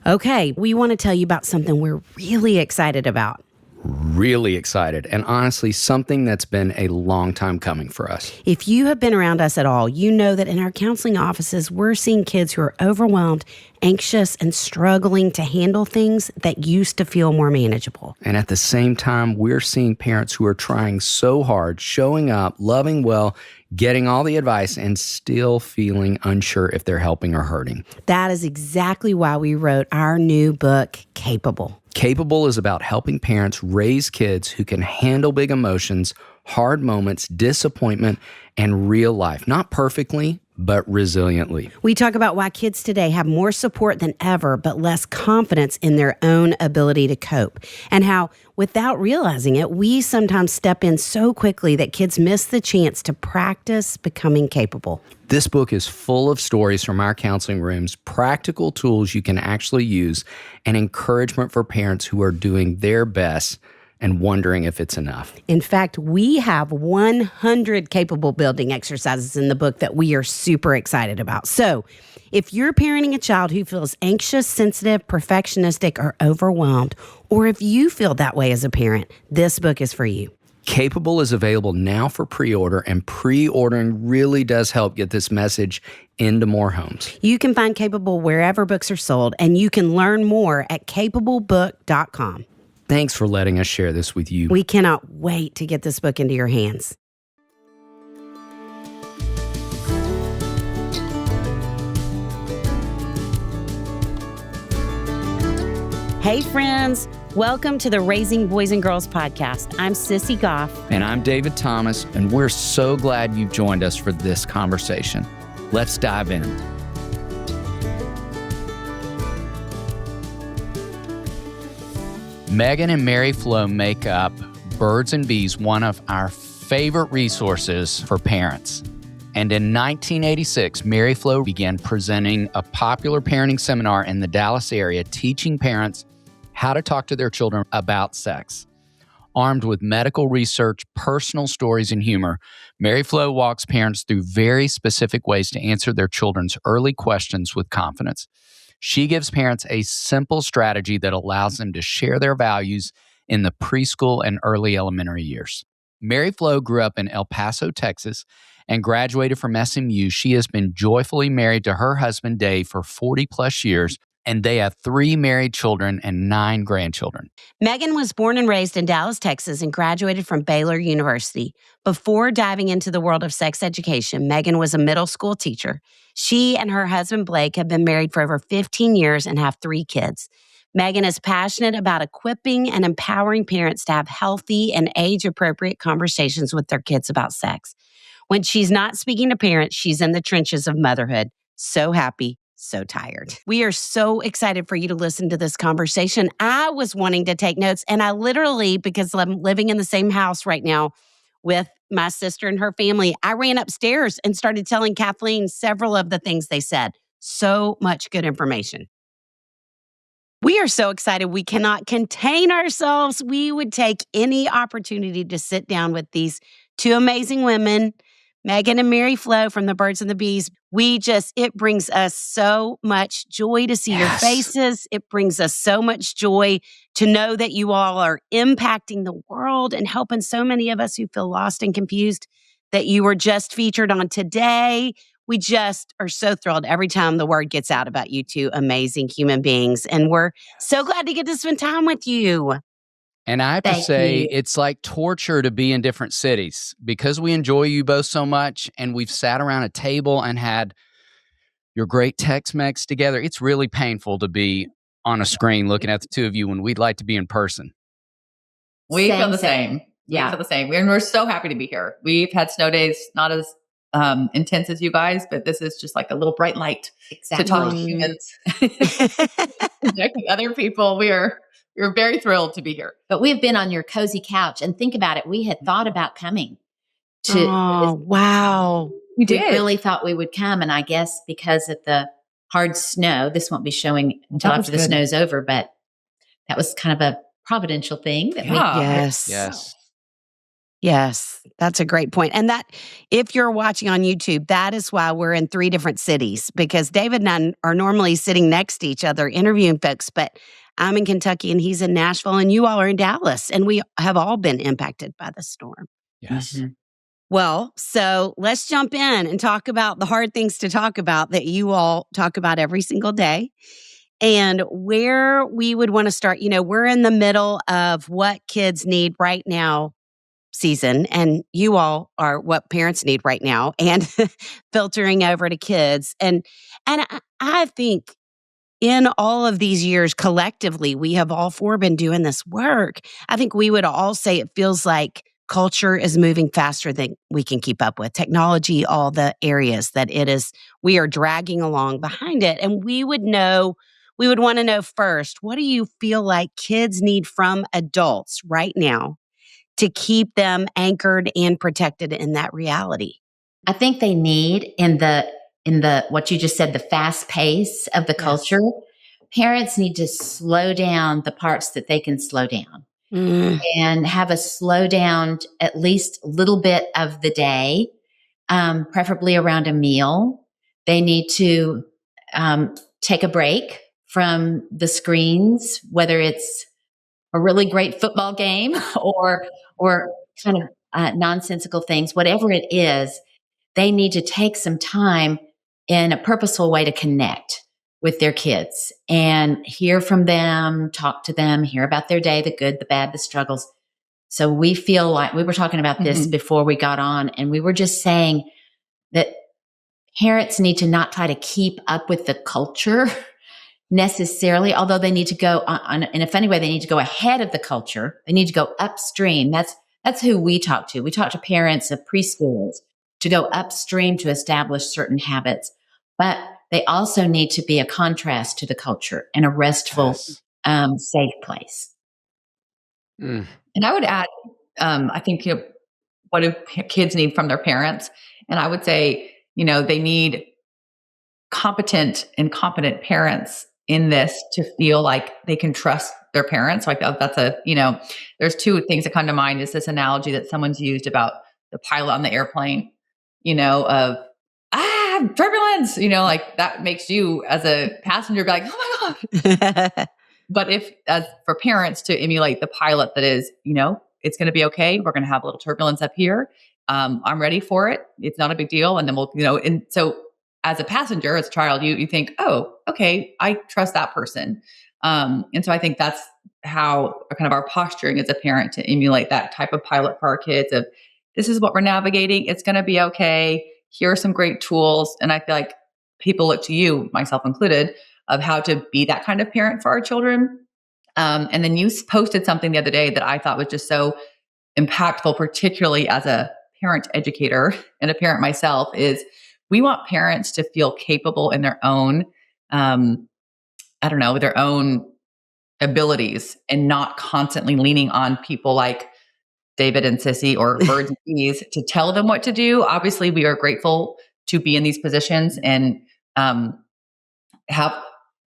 Okay, we want to tell you about something we're really excited about. Really excited, and honestly, something that's been a long time coming for us. If you have been around us at all, you know that in our counseling offices, we're seeing kids who are overwhelmed, anxious, and struggling to handle things that used to feel more manageable. And at the same time, we're seeing parents who are trying so hard, showing up, loving well, getting all the advice, and still feeling unsure if they're helping or hurting. That is exactly why we wrote our new book, Capable. Capable is about helping parents raise kids who can handle big emotions, hard moments, disappointment, and real life. Not perfectly, but resiliently. We talk about why kids today have more support than ever, but less confidence in their own ability to cope. And how, without realizing it, we sometimes step in so quickly that kids miss the chance to practice becoming capable. This book is full of stories from our counseling rooms, practical tools you can actually use, and encouragement for parents who are doing their best and wondering if it's enough. In fact, we have 100 capable building exercises in the book that we are super excited about. So if you're parenting a child who feels anxious, sensitive, perfectionistic, or overwhelmed, or if you feel that way as a parent, this book is for you. Capable is available now for pre-order, and pre-ordering really does help get this message into more homes. You can find Capable wherever books are sold, and you can learn more at capablebook.com. Thanks for letting us share this with you. We cannot wait to get this book into your hands. Hey, friends. Welcome to the Raising Boys and Girls podcast. I'm Sissy Goff. And I'm David Thomas, and we're so glad you've joined us for this conversation. Let's dive in. Megan and Mary Flo make up Birds and Bees, one of our favorite resources for parents. And in 1986, Mary Flo began presenting a popular parenting seminar in the Dallas area, teaching parents how to talk to their children about sex. Armed with medical research, personal stories, and humor, Mary Flo walks parents through very specific ways to answer their children's early questions with confidence. She gives parents a simple strategy that allows them to share their values in the preschool and early elementary years. Mary Flo grew up in El Paso, Texas, and graduated from SMU. She has been joyfully married to her husband, Dave, for 40 plus years, and they have 3 married children and 9 grandchildren. Megan was born and raised in Dallas, Texas, and graduated from Baylor University. Before diving into the world of sex education, Megan was a middle school teacher. She and her husband, Blake, have been married for over 15 years and have 3 kids. Megan is passionate about equipping and empowering parents to have healthy and age-appropriate conversations with their kids about sex. When she's not speaking to parents, she's in the trenches of motherhood. So happy, so tired. We are so excited for you to listen to this conversation. I was wanting to take notes, and I literally, because I'm living in the same house right now with my sister and her family, I ran upstairs and started telling Kathleen several of the things they said. So much good information. We are so excited. We cannot contain ourselves. We would take any opportunity to sit down with these 2 amazing women, Megan and Mary Flo from the Birds and the Bees. It brings us so much joy to see your faces. It brings us so much joy to know that you all are impacting the world and helping so many of us who feel lost and confused, that you were just featured on today. We just are so thrilled every time the word gets out about you 2 amazing human beings. And we're so glad to get to spend time with you. And I have to say, it's like torture to be in different cities because we enjoy you both so much, and we've sat around a table and had your great Tex-Mex together. It's really painful to be on a screen looking at the 2 of you when we'd like to be in person. We feel the same. Yeah. We feel the same. We're so happy to be here. We've had snow days, not as intense as you guys, but this is just like a little bright light to talk to humans. Connecting other people. We're very thrilled to be here. But we've been on your cozy couch, and think about it. We had thought about coming to. Oh, wow. We really thought we would come. And I guess because of the hard snow, this won't be showing until after the snow's over, but that was kind of a providential thing. That Yes. Yes, that's a great point. And that, if you're watching on YouTube, that is why we're in 3 different cities, because David and I are normally sitting next to each other interviewing folks, but I'm in Kentucky and he's in Nashville and you all are in Dallas, and we have all been impacted by the storm. Yes. Mm-hmm. Well, so let's jump in and talk about the hard things to talk about that you all talk about every single day. And where we would want to start, we're in the middle of what kids need right now season, and you all are what parents need right now, and filtering over to kids. And I think in all of these years, collectively, we have all 4 been doing this work. I think we would all say it feels like culture is moving faster than we can keep up with. Technology, all the areas that we are dragging along behind it. And we would want to know first, what do you feel like kids need from adults right now to keep them anchored and protected in that reality? I think they need in the what you just said, the fast pace of the culture, parents need to slow down the parts that they can slow down and have a slow down at least a little bit of the day, preferably around a meal. They need to take a break from the screens, whether it's a really great football game or kind of nonsensical things, whatever it is. They need to take some time in a purposeful way to connect with their kids and hear from them, talk to them, hear about their day, the good, the bad, the struggles. So we feel like we were talking about this before we got on, and we were just saying that parents need to not try to keep up with the culture necessarily, although they need to go on in a funny way, they need to go ahead of the culture. They need to go upstream. That's who we talk to. We talk to parents of preschoolers to go upstream to establish certain habits, but they also need to be a contrast to the culture and a restful, safe place. And I would add, I think, what do kids need from their parents? And I would say, they need competent and competent parents in this to feel like they can trust their parents. Like that's there's 2 things that come to mind. Is this analogy that someone's used about the pilot on the airplane, of turbulence, like that makes you as a passenger be like, oh my God. But as for parents to emulate the pilot that is, it's going to be okay. We're going to have a little turbulence up here. I'm ready for it. It's not a big deal. And then we'll, and so as a passenger, as a child, you think, oh, okay, I trust that person. And so I think that's how kind of our posturing as a parent to emulate that type of pilot for our kids of, this is what we're navigating. It's going to be okay. Here are some great tools. And I feel like people look to you, myself included, of how to be that kind of parent for our children. And then you posted something the other day that I thought was just so impactful, particularly as a parent educator and a parent myself, is we want parents to feel capable in their own, their own abilities and not constantly leaning on people like David and Sissy or birds and bees to tell them what to do. Obviously, we are grateful to be in these positions and have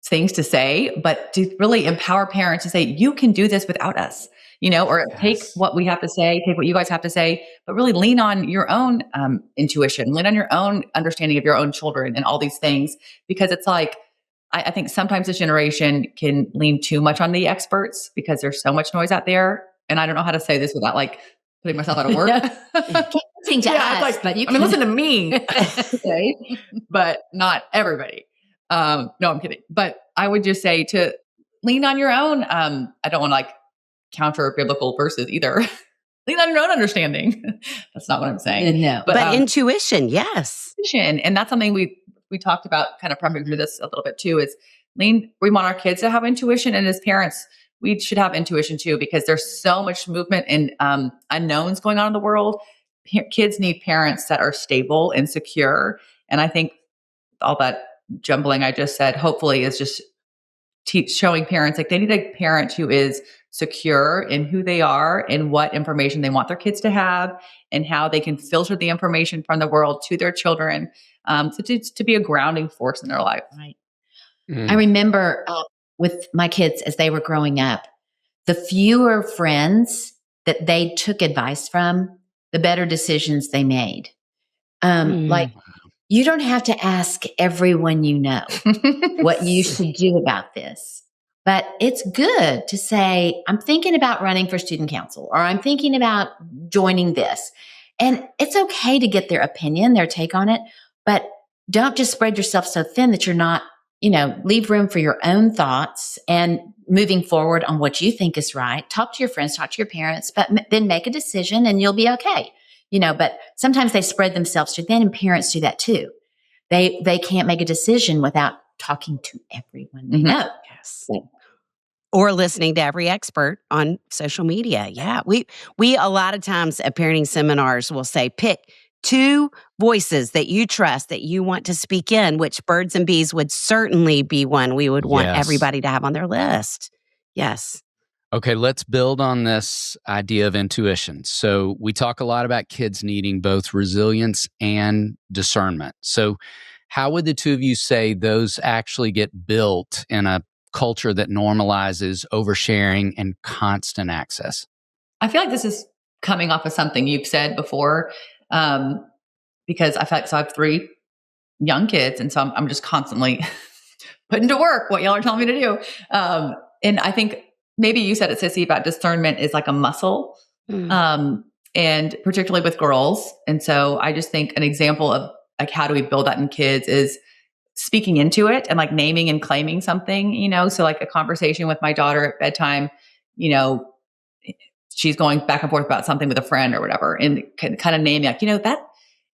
things to say, but to really empower parents to say, you can do this without us, or take what we have to say, take what you guys have to say, but really lean on your own intuition, lean on your own understanding of your own children and all these things, because it's like, I think sometimes this generation can lean too much on the experts because there's so much noise out there. And I don't know how to say this without putting myself out of work. Listening to us, but you can listen to me, okay? But not everybody. No, I'm kidding. But I would just say to lean on your own. I don't want to counter biblical verses either. Lean on your own understanding. That's not what I'm saying. No, but intuition, yes. Intuition, and that's something we talked about, kind of prepping through this a little bit too. Is we want our kids to have intuition, and as parents, we should have intuition too, because there's so much movement and unknowns going on in the world. Kids need parents that are stable and secure. And I think all that jumbling I just said, hopefully is just showing parents they need a parent who is secure in who they are and what information they want their kids to have and how they can filter the information from the world to their children, to be a grounding force in their life. Right. I remember with my kids as they were growing up, the fewer friends that they took advice from the better decisions they made. Like, you don't have to ask everyone you know what you should do about this. But it's good to say, I'm thinking about running for student council, or I'm thinking about joining this. And it's okay to get their opinion, their take on it, but don't just spread yourself so thin that you're not, leave room for your own thoughts and moving forward on what you think is right. Talk to your friends, talk to your parents, but then make a decision and you'll be okay. But sometimes they spread themselves too thin, and parents do that too. They can't make a decision without talking to everyone they know. Yes. Or listening to every expert on social media. Yeah. We a lot of times at parenting seminars will say, pick 2 voices that you trust, that you want to speak in, which birds and bees would certainly be one we would want everybody to have on their list. Yes. Okay, let's build on this idea of intuition. So we talk a lot about kids needing both resilience and discernment. So how would the two of you say those actually get built in a culture that normalizes oversharing and constant access? I feel like this is coming off of something you've said before, because I feel like, so I have 3 young kids, and so I'm just constantly putting to work what y'all are telling me to do. And I think maybe you said it, Sissy, about discernment is like a muscle, and particularly with girls. And so I just think an example of like, how do we build that in kids is speaking into it and like naming and claiming something, so like a conversation with my daughter at bedtime, she's going back and forth about something with a friend or whatever, and kind of naming like, that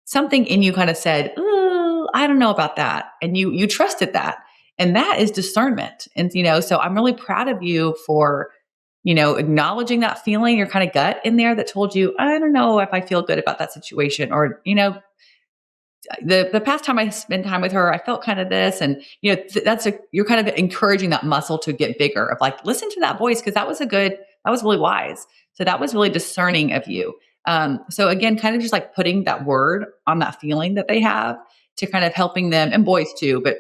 something in you kind of said, oh, I don't know about that. And you trusted that. And that is discernment. And, so I'm really proud of you for, acknowledging that feeling, your kind of gut in there that told you, I don't know if I feel good about that situation, or, the past time I spent time with her, I felt kind of this, and you're kind of encouraging that muscle to get bigger of like, listen to that voice. Cause that was really wise. So that was really discerning of you. So again, kind of just like putting that word on that feeling that they have to kind of helping them, and boys too, but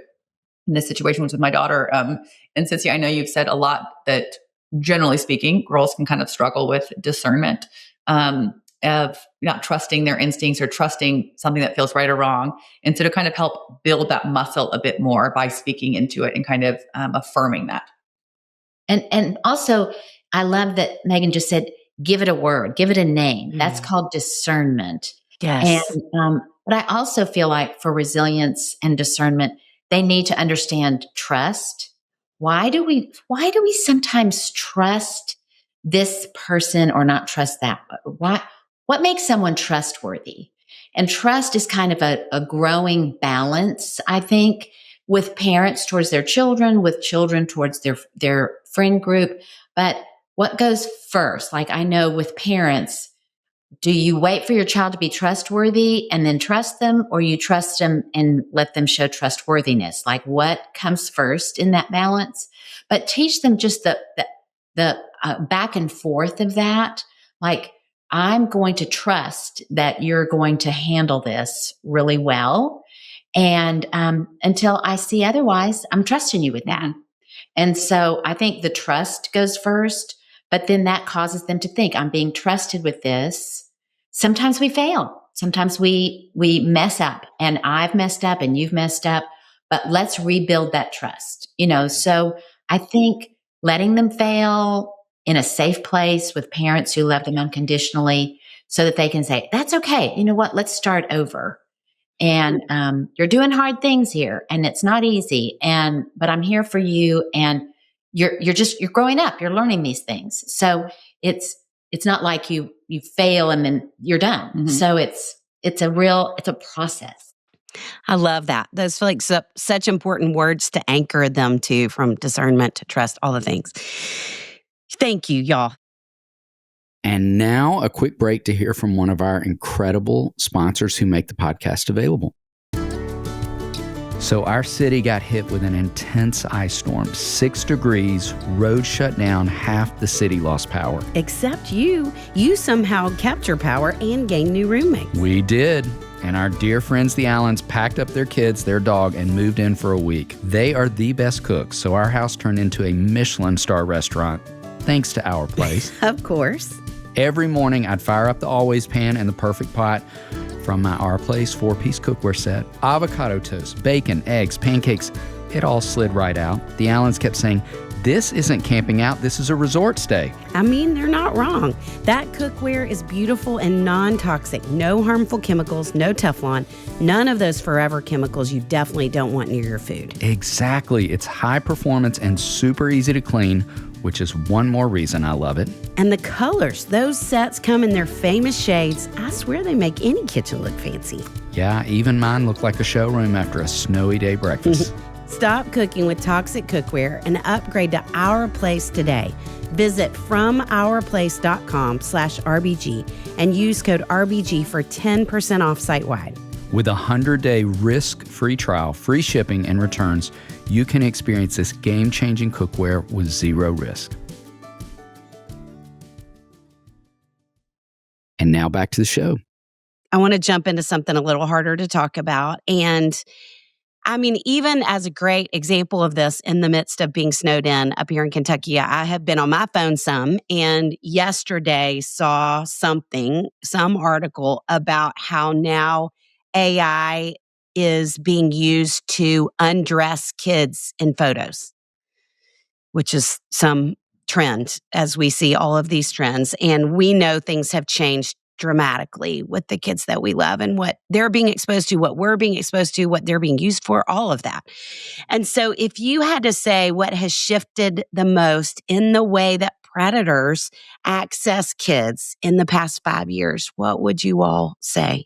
in this situation was with my daughter. And Sissy, I know you've said a lot that generally speaking, girls can kind of struggle with discernment, of not trusting their instincts or trusting something that feels right or wrong. And so to kind of help build that muscle a bit more by speaking into it and kind of affirming that. And also, I love that Megan just said, give it a word, give it a name. That's called discernment. Yes. And, but I also feel like for resilience and discernment, they need to understand trust. Why do we sometimes trust this person or not trust that? What makes someone trustworthy? And trust is kind of a growing balance, I think, with parents towards their children, with children towards their friend group. But what goes first? Like, I know with parents, do you wait for your child to be trustworthy and then trust them, or you trust them and let them show trustworthiness? Like, what comes first in that balance? But teach them just the back and forth of that. Like, I'm going to trust that you're going to handle this really well. And until I see otherwise, I'm trusting you with that. Mm-hmm. And so I think the trust goes first, but then that causes them to think, I'm being trusted with this. Sometimes we fail. Sometimes we mess up, and I've messed up and you've messed up, but let's rebuild that trust. So I think letting them fail in a safe place with parents who love them unconditionally, so that they can say, that's okay. You know what? Let's start over. And you're doing hard things here, and it's not easy. But I'm here for you, and you're growing up. You're learning these things. So it's not like you fail and then you're done. Mm-hmm. So it's a process. I love that. Those feel like such important words to anchor them to, from discernment to trust, all the things. Thank you, y'all. And now a quick break to hear from one of our incredible sponsors who make the podcast available. So our city got hit with an intense ice storm, 6 degrees, roads shut down, half the city lost power. Except you somehow kept your power and gained new roommates. We did. And our dear friends, the Allens, packed up their kids, their dog, and moved in for a week. They are the best cooks, so our house turned into a Michelin star restaurant, thanks to our place. Of course. Every morning, I'd fire up the Always pan and the Perfect Pot from my Our Place 4-piece cookware set. Avocado toast, bacon, eggs, pancakes, it all slid right out. The Allens kept saying, "This isn't camping out, this is a resort stay." I mean, they're not wrong. That cookware is beautiful and non-toxic. No harmful chemicals, no Teflon, none of those forever chemicals you definitely don't want near your food. Exactly. It's high performance and super easy to clean, which is one more reason I love it. And the colors, those sets come in their famous shades. I swear they make any kitchen look fancy. Yeah, even mine looked like a showroom after a snowy day breakfast. Stop cooking with toxic cookware and upgrade to Our Place today. Visit FromOurPlace.com/RBG and use code RBG for 10% off site-wide. With a 100-day risk-free trial, free shipping, and returns, you can experience this game-changing cookware with zero risk. And now back to the show. I want to jump into something a little harder to talk about. And I mean, even as a great example of this in the midst of being snowed in up here in Kentucky, I have been on my phone some, and yesterday saw some article about how now AI is being used to undress kids in photos, which is some trend as we see all of these trends. And we know things have changed dramatically with the kids that we love and what they're being exposed to, what we're being exposed to, what they're being used for, all of that. And so if you had to say what has shifted the most in the way that predators access kids in the past 5 years, what would you all say?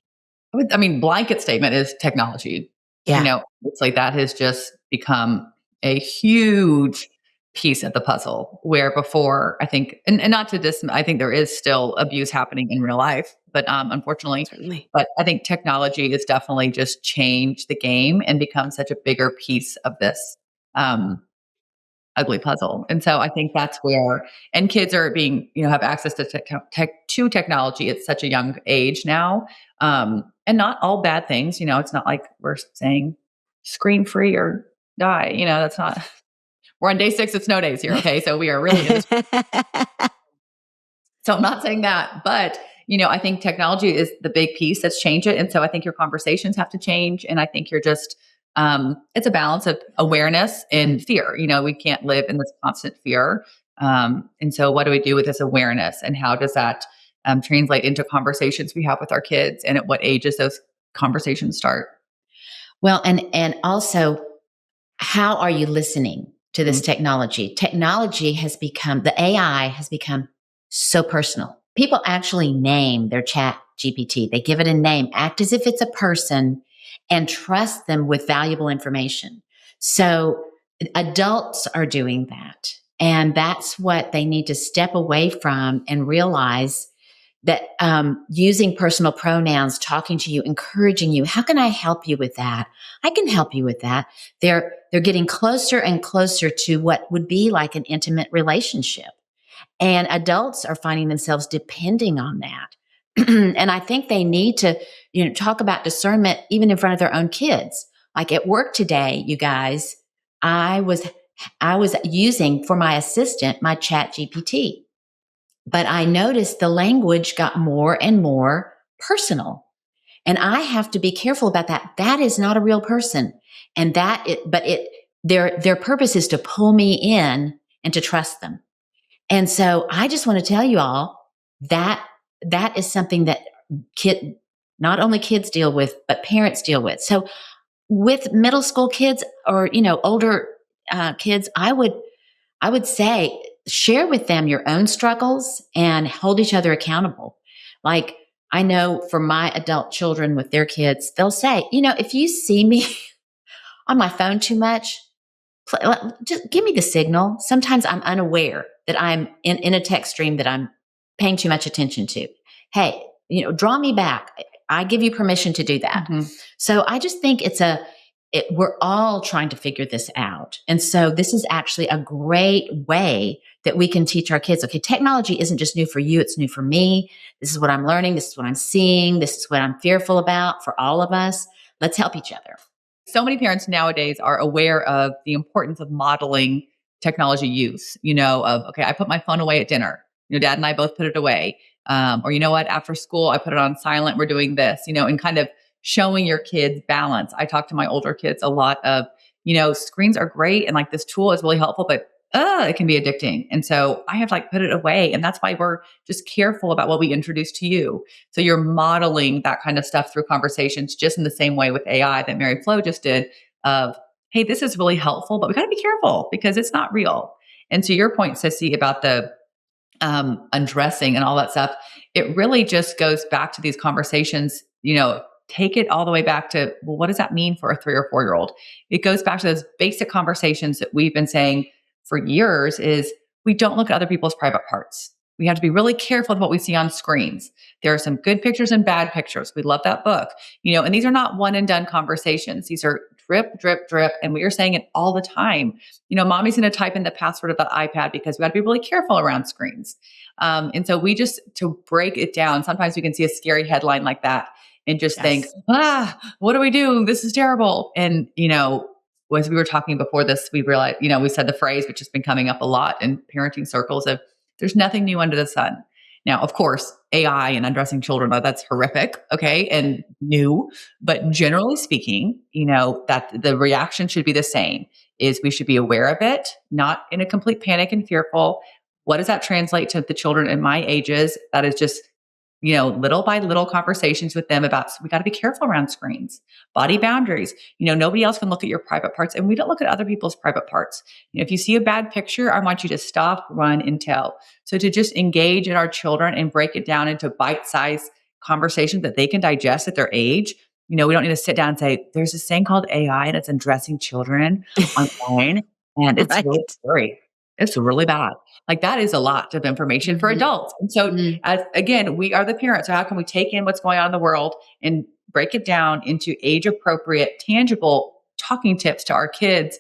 I mean, blanket statement is technology. Yeah. It's like that has just become a huge piece of the puzzle, where before, I think, and not to I think there is still abuse happening in real life, but unfortunately, Certainly. but I think technology has definitely just changed the game and become such a bigger piece of this ugly puzzle. And so I think that's where, and kids are being, have access to technology at such a young age now. And not all bad things, it's not like we're saying screen free or die, that's not. We're on day 6 of snow days here. Okay. So we are really in this. So I'm not saying that, but I think technology is the big piece that's changed it. And so I think your conversations have to change. And I think you're just, it's a balance of awareness and fear. We can't live in this constant fear. And so what do we do with this awareness, and how does that translate into conversations we have with our kids, and at what ages those conversations start? Well, and also, how are you listening to this technology? Technology the AI has become so personal. People actually name their chat GPT. They give it a name, act as if it's a person, and trust them with valuable information. So adults are doing that. And that's what they need to step away from and realize that using personal pronouns, talking to you, encouraging you, how can I help you with that? I can help you with that. They're getting closer and closer to what would be like an intimate relationship. And adults are finding themselves depending on that. And I think they need to, talk about discernment even in front of their own kids. Like at work today, you guys, I was using for my assistant, my chat GPT. But I noticed the language got more and more personal. And I have to be careful about that. That is not a real person. And their purpose is to pull me in and to trust them. And so I just want to tell you all that is something that not only kids deal with, but parents deal with. So with middle school kids or, older kids, I would say, share with them your own struggles and hold each other accountable. Like I know for my adult children with their kids, they'll say, if you see me on my phone too much, just give me the signal. Sometimes I'm unaware that I'm in a text stream that I'm paying too much attention to. Hey, draw me back. I give you permission to do that. Mm-hmm. So I just think we're all trying to figure this out. And so this is actually a great way that we can teach our kids, okay, technology isn't just new for you, it's new for me. This is what I'm learning. This is what I'm seeing. This is what I'm fearful about for all of us. Let's help each other. So many parents nowadays are aware of the importance of modeling technology use, okay, I put my phone away at dinner. Dad and I both put it away. Or, you know what, after school, I put it on silent. We're doing this, and kind of showing your kids balance. I talk to my older kids a lot of, screens are great. And like this tool is really helpful, but it can be addicting. And so I have to like put it away. And that's why we're just careful about what we introduce to you. So you're modeling that kind of stuff through conversations, just in the same way with AI that Mary Flo just did of, hey, this is really helpful, but we got to be careful because it's not real. And to your point, Sissy, about the undressing and all that stuff, it really just goes back to these conversations, take it all the way back to, well, what does that mean for a 3 or 4-year-old? It goes back to those basic conversations that we've been saying for years is we don't look at other people's private parts. We have to be really careful with what we see on screens. There are some good pictures and bad pictures. We love that book, and these are not one and done conversations. These are drip, drip, drip. And we are saying it all the time. Mommy's going to type in the password of the iPad because we got to be really careful around screens. And so we just, to break it down, sometimes we can see a scary headline like that and just think, what do we do? This is terrible. And, as we were talking before this, we realized, we said the phrase, which has been coming up a lot in parenting circles, of there's nothing new under the sun. Now, of course, AI and undressing children, that's horrific, okay, and new. But generally speaking, that the reaction should be the same, is we should be aware of it, not in a complete panic and fearful. What does that translate to the children in my ages? That is just, little by little conversations with them about, we got to be careful around screens, body boundaries. Nobody else can look at your private parts, and we don't look at other people's private parts. If you see a bad picture, I want you to stop, run, and tell. So to just engage in our children and break it down into bite-sized conversations that they can digest at their age. We don't need to sit down and say, there's this thing called AI and it's undressing children online, and it's really scary. It's really bad. Like, that is a lot of information for adults. And so again, we are the parents. So how can we take in what's going on in the world and break it down into age appropriate, tangible talking tips to our kids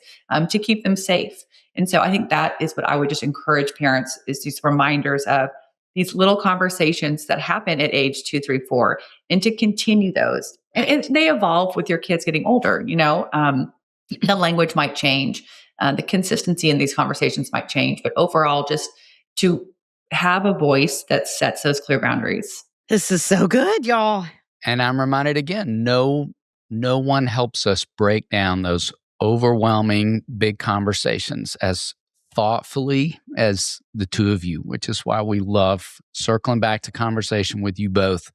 to keep them safe? And so I think that is what I would just encourage parents, is these reminders of these little conversations that happen at age 2, 3, 4, and to continue those. And they evolve with your kids getting older. The language might change. The consistency in these conversations might change, but overall, just to have a voice that sets those clear boundaries. This is so good, y'all. And I'm reminded again, no one helps us break down those overwhelming big conversations as thoughtfully as the two of you, which is why we love circling back to conversation with you both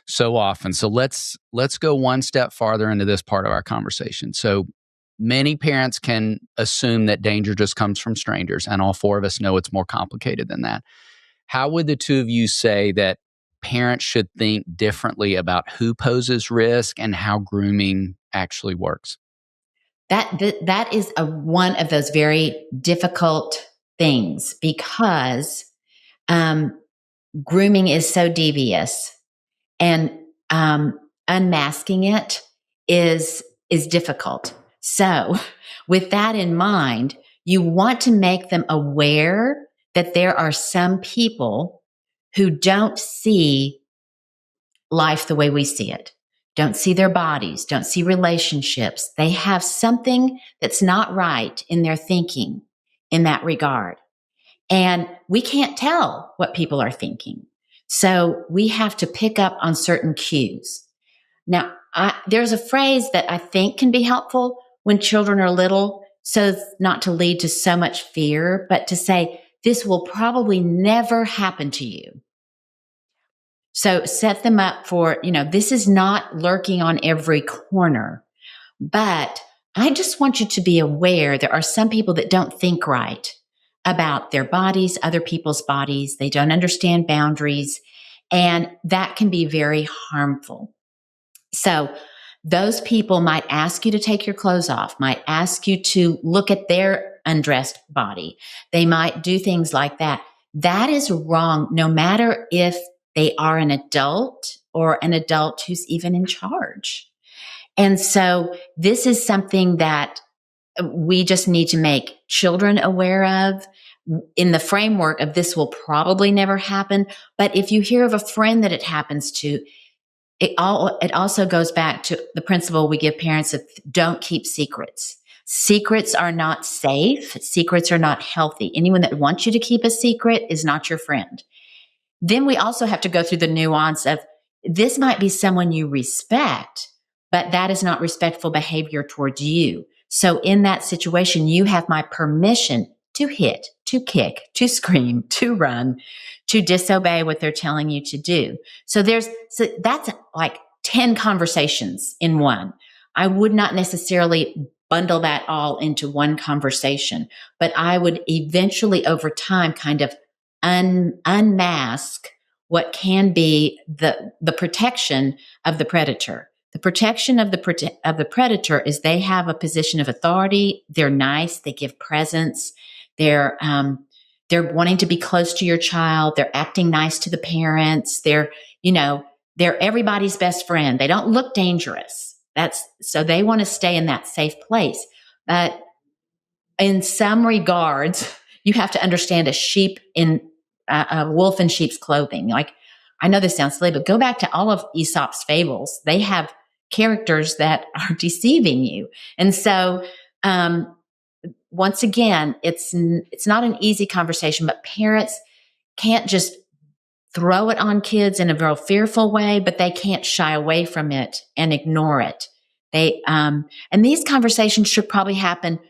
so often. So let's go one step farther into this part of our conversation. So many parents can assume that danger just comes from strangers, and all four of us know it's more complicated than that. How would the two of you say that parents should think differently about who poses risk and how grooming actually works? That is one of those very difficult things, because grooming is so devious, and unmasking it is difficult. So with that in mind, you want to make them aware that there are some people who don't see life the way we see it, don't see their bodies, don't see relationships. They have something that's not right in their thinking in that regard. And we can't tell what people are thinking. So we have to pick up on certain cues. Now, there's a phrase that I think can be helpful when children are little, so not to lead to so much fear, but to say, this will probably never happen to you. So set them up for, this is not lurking on every corner, but I just want you to be aware there are some people that don't think right about their bodies, other people's bodies. They don't understand boundaries, and that can be very harmful. So those people might ask you to take your clothes off, might ask you to look at their undressed body. They might do things like that. That is wrong, no matter if they are an adult or an adult who's even in charge. And so this is something that we just need to make children aware of in the framework of this will probably never happen. But if you hear of a friend that it happens to, it also goes back to the principle we give parents of don't keep secrets. Secrets are not safe. Secrets are not healthy. Anyone that wants you to keep a secret is not your friend. then we also have to go through the nuance of this might be someone you respect, but that is not respectful behavior towards you. So in that situation, you have my permission to hit, to kick, to scream, to run, to disobey what they're telling you to do. So that's like 10 conversations in one. I would not necessarily bundle that all into one conversation, but I would eventually over time kind of unmask what can be the protection of the predator. The protection of the predator is they have a position of authority. They're nice. They give presents. They're wanting to be close to your child. They're acting nice to the parents. They're everybody's best friend. They don't look dangerous. So they want to stay in that safe place. But in some regards, you have to understand a wolf in sheep's clothing. Like, I know this sounds silly, but go back to all of Aesop's fables. They have characters that are deceiving you. And so, once again, it's not an easy conversation, but parents can't just throw it on kids in a very fearful way, but they can't shy away from it and ignore it. And these conversations should probably happen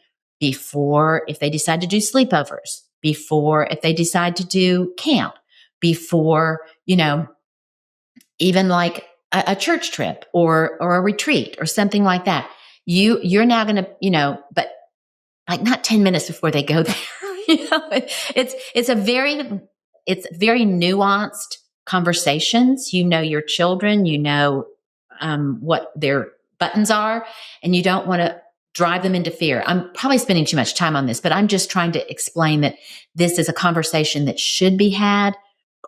before, if they decide to do sleepovers, before, if they decide to do camp, before, even like a church trip or a retreat or something like that. You're now going to, but like not 10 minutes before they go there. It's very nuanced conversations. Your children, what their buttons are, and you don't want to drive them into fear. I'm probably spending too much time on this, but I'm just trying to explain that this is a conversation that should be had,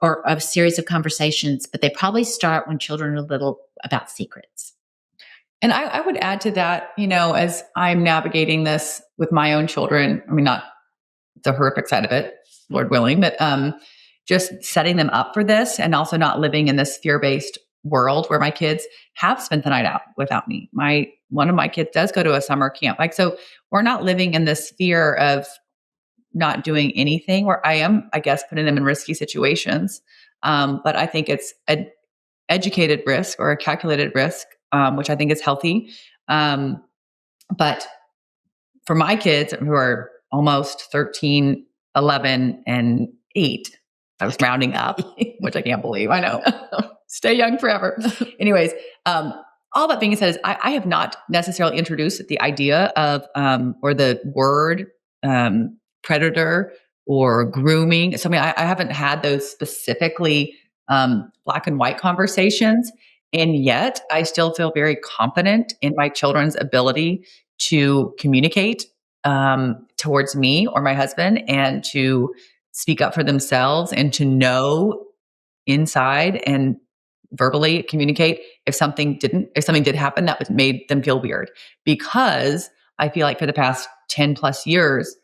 or a series of conversations, but they probably start when children are little, about secrets. And I would add to that, as I'm navigating this with my own children, I mean, not the horrific side of it, Lord willing, but just setting them up for this, and also not living in this fear-based world where my kids have spent the night out without me. One of my kids does go to a summer camp. So we're not living in this fear of not doing anything, where I am, I guess, putting them in risky situations. But I think it's an educated risk or a calculated risk, which I think is healthy. But for my kids who are almost 13, 11, and 8, I was rounding up, which I can't believe. I know. Stay young forever. Anyways, all that being said is I have not necessarily introduced the idea of, or the word, predator or grooming. So I haven't had those specifically black and white conversations. And yet I still feel very confident in my children's ability to communicate towards me or my husband, and to speak up for themselves, and to know inside and verbally communicate if something did happen that made them feel weird. Because I feel like for the past 10 plus years,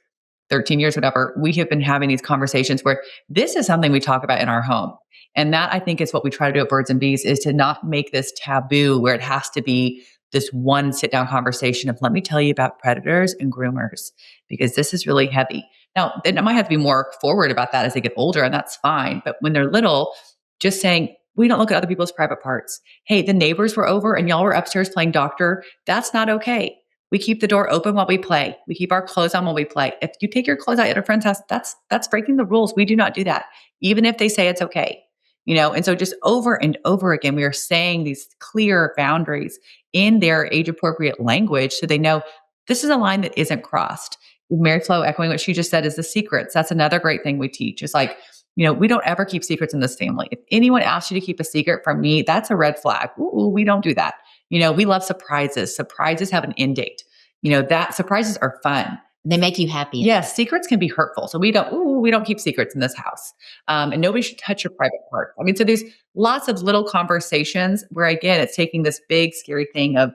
13 years, whatever, we have been having these conversations where this is something we talk about in our home. And that, I think, is what we try to do at Birds and Bees, is to not make this taboo where it has to be this one sit down conversation of, let me tell you about predators and groomers, because this is really heavy. Now, they might have to be more forward about that as they get older, and that's fine. But when they're little, just saying, we don't look at other people's private parts. Hey, the neighbors were over and y'all were upstairs playing doctor. That's not okay. We keep the door open while we play. We keep our clothes on while we play. If you take your clothes out at a friend's house, that's breaking the rules. We do not do that, even if they say it's okay. And so just over and over again, we are saying these clear boundaries in their age appropriate language, so they know this is a line that isn't crossed. Mary Flo, echoing what she just said, is the secrets. That's another great thing we teach. It's like, we don't ever keep secrets in this family. If anyone asks you to keep a secret from me, that's a red flag. Ooh, we don't do that. We love surprises. Surprises have an end date. That surprises are fun. They make you happy. Yes, secrets can be hurtful. So we don't keep secrets in this house. And nobody should touch your private part. So there's lots of little conversations where, again, it's taking this big, scary thing of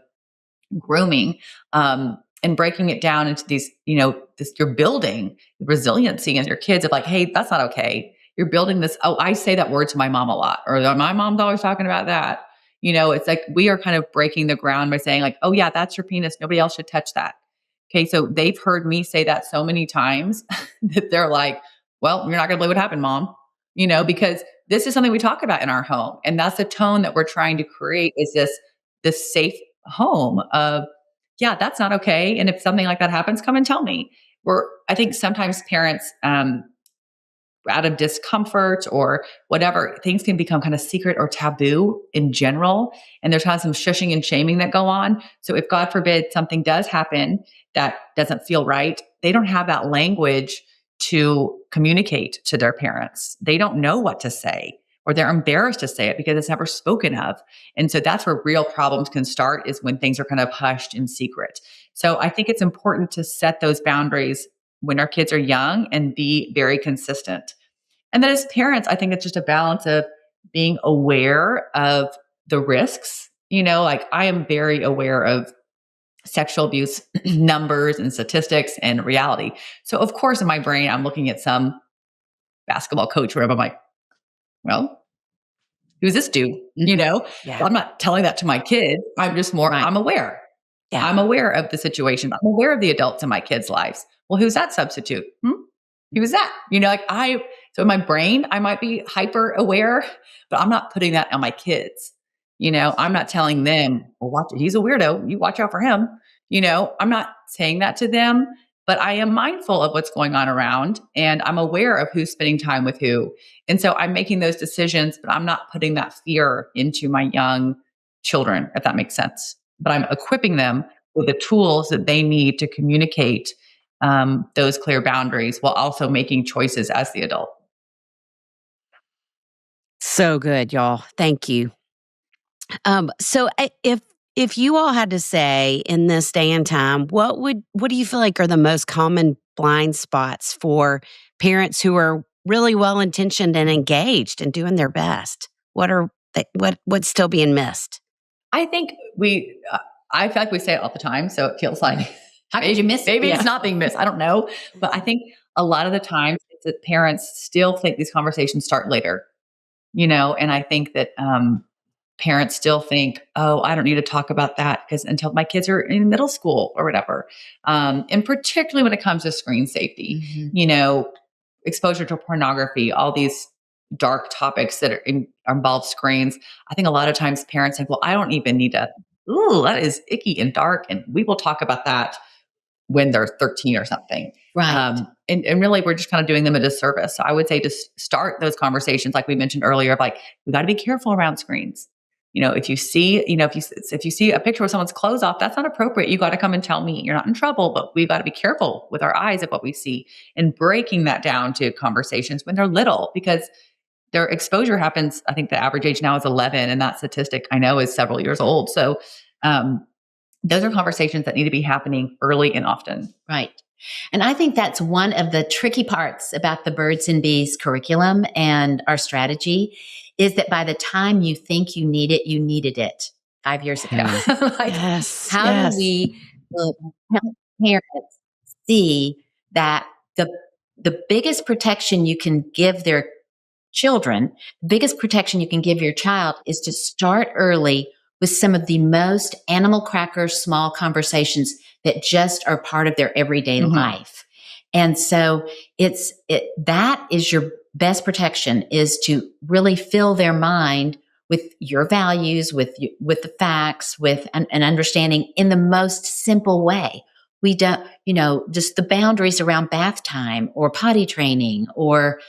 grooming, and breaking it down into these, you're building resiliency in your kids of like, hey, that's not okay. You're building this. Oh, I say that word to my mom a lot, or my mom's always talking about that. It's like we are kind of breaking the ground by saying like, oh yeah, that's your penis. Nobody else should touch that. Okay. So they've heard me say that so many times that they're like, well, you're not going to believe what happened, Mom. because this is something we talk about in our home. And that's the tone that we're trying to create, is this safe home of, yeah, that's not okay. And if something like that happens, come and tell me. I think sometimes parents, out of discomfort or whatever, things can become kind of secret or taboo in general. And there's kind of some shushing and shaming that go on. So if God forbid something does happen that doesn't feel right, they don't have that language to communicate to their parents. They don't know what to say, or they're embarrassed to say it because it's never spoken of. And so that's where real problems can start, is when things are kind of hushed in secret. So I think it's important to set those boundaries when our kids are young and be very consistent. And then as parents, I think it's just a balance of being aware of the risks. Like, I am very aware of sexual abuse numbers and statistics and reality. So of course, in my brain, I'm looking at some basketball coach where I'm like, well, who's this dude? Yeah. I'm not telling that to my kids. I'm just more, I'm aware. Yeah. I'm aware of the situation. I'm aware of the adults in my kids' lives. Well, who's that substitute? Who was that? So in my brain, I might be hyper aware, but I'm not putting that on my kids. I'm not telling them, well, watch it. He's a weirdo. You watch out for him. I'm not saying that to them, but I am mindful of what's going on around, and I'm aware of who's spending time with who. And so I'm making those decisions, but I'm not putting that fear into my young children, if that makes sense. But I'm equipping them with the tools that they need to communicate those clear boundaries, while also making choices as the adult. So good, y'all. Thank you. So if you all had to say in this day and time, what do you feel like are the most common blind spots for parents who are really well intentioned and engaged and doing their best? What's still being missed? I think I feel like we say it all the time, so it feels like, how did you miss it? Maybe it's not being missed. I don't know. But I think a lot of the times it's that parents still think these conversations start later, and I think that parents still think, oh, I don't need to talk about that because until my kids are in middle school or whatever. And particularly when it comes to screen safety, exposure to pornography, all these dark topics that involve screens. I think a lot of times parents think, well, I don't even need to, that is icky and dark. And we will talk about that when they're 13 or something. Right. And really, we're just kind of doing them a disservice. So I would say just start those conversations, like we mentioned earlier, of like, we got to be careful around screens. If you see, if you see a picture with someone's clothes off, that's not appropriate. You got to come and tell me. You're not in trouble, but we've got to be careful with our eyes of what we see, and breaking that down to conversations when they're little, because their exposure happens. I think the average age now is 11, and that statistic I know is several years old. So those are conversations that need to be happening early and often. Right. And I think that's one of the tricky parts about the Birds and Bees curriculum and our strategy, is that by the time you think you need it, you needed it 5 years ago. How do we help parents see that the biggest protection you can give their children, the biggest protection you can give your child, is to start early with some of the most animal cracker small conversations that just are part of their everyday life. And so that is your best protection, is to really fill their mind with your values, with the facts, with an understanding in the most simple way. We don't, just the boundaries around bath time or potty training or,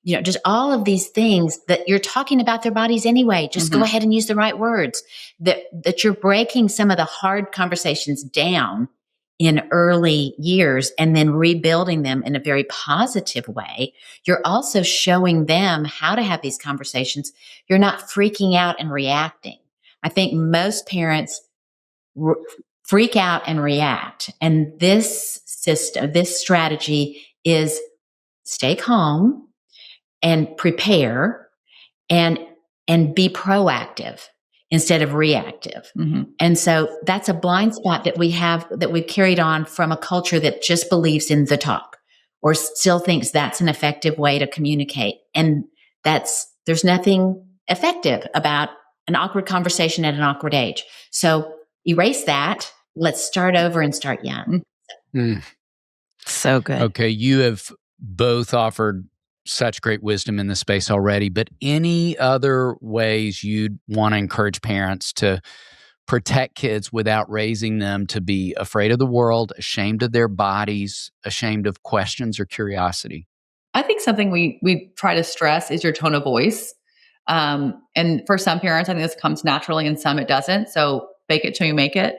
just all of these things that you're talking about their bodies anyway. Just go ahead and use the right words. That you're breaking some of the hard conversations down in early years and then rebuilding them in a very positive way. You're also showing them how to have these conversations. You're not freaking out and reacting. I think most parents freak out and react. And this strategy is stay calm and prepare and be proactive instead of reactive. And so that's a blind spot that we've carried on from a culture that just believes in the talk or still thinks that's an effective way to communicate. And there's nothing effective about an awkward conversation at an awkward age. So erase that. Let's start over and start young. So good. Okay. You have both offered such great wisdom in this space already, but any other ways you'd want to encourage parents to protect kids without raising them to be afraid of the world, ashamed of their bodies, ashamed of questions or curiosity? I think something we try to stress is your tone of voice. And for some parents, I think this comes naturally and some it doesn't. So fake it till you make it.